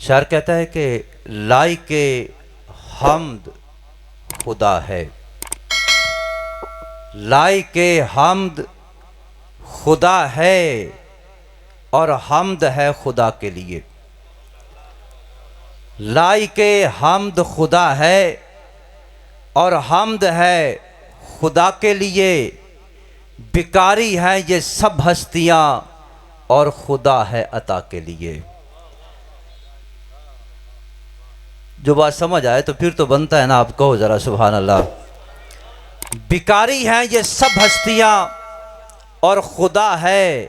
شاعر کہتا ہے کہ لائق حمد خدا ہے، لائق حمد خدا ہے اور حمد ہے خدا کے لیے۔ لائق حمد خدا ہے اور حمد ہے خدا کے لیے، بیکاری ہیں یہ سب ہستیاں اور خدا ہے عطا کے لیے۔ جو بات سمجھ آئے تو پھر تو بنتا ہے نا، آپ کہو ذرا سبحان اللہ۔ بیکاری ہیں یہ سب ہستیاں اور خدا ہے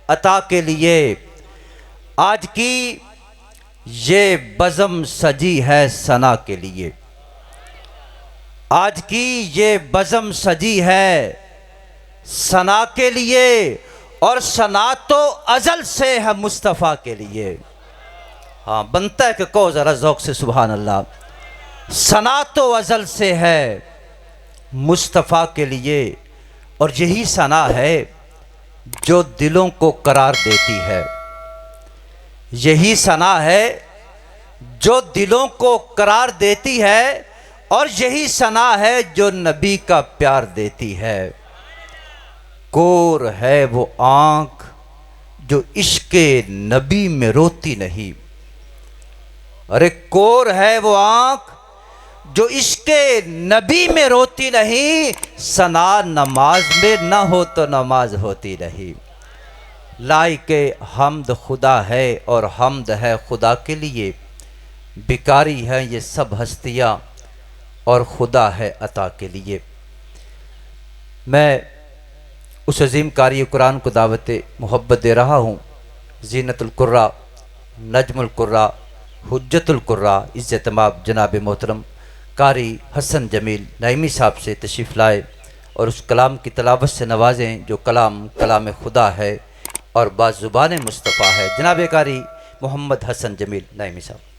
عطا کے لیے۔ آج کی یہ بزم سجی ہے ثنا کے لیے، آج کی یہ بزم سجی ہے ثنا کے لیے، اور ثنا تو ازل سے ہے مصطفیٰ کے لیے۔ ہاں بنتا ہے کہ کہو ذرا ذوق سے سبحان اللہ۔ ثنا تو ازل سے ہے مصطفیٰ کے لیے، اور یہی ثنا ہے جو دلوں کو قرار دیتی ہے۔ یہی ثنا ہے جو دلوں کو قرار دیتی ہے، اور یہی ثنا ہے جو نبی کا پیار دیتی ہے۔ کور ہے وہ آنکھ جو عشق نبی میں روتی نہیں، ارے کور ہے وہ آنکھ جو عشق نبی میں روتی نہیں، ثنا نماز میں نہ ہو تو نماز ہوتی نہیں۔ لائق حمد خدا ہے اور حمد ہے خدا کے لیے، بیکاری ہیں یہ سب ہستیاں اور خدا ہے عطا کے لیے۔ میں اس عظیم قاری قرآن کو دعوت محبت دے رہا ہوں، زینت القراء، نجم القراء، حجت القراء، عزت مآب جناب محترم قاری حسن جمیل نعیمی صاحب سے تشریف لائے اور اس کلام کی تلاوت سے نوازیں جو کلام خدا ہے اور باز زبان مصطفیٰ ہے۔ جناب قاری محمد حسن جمیل نعیمی صاحب۔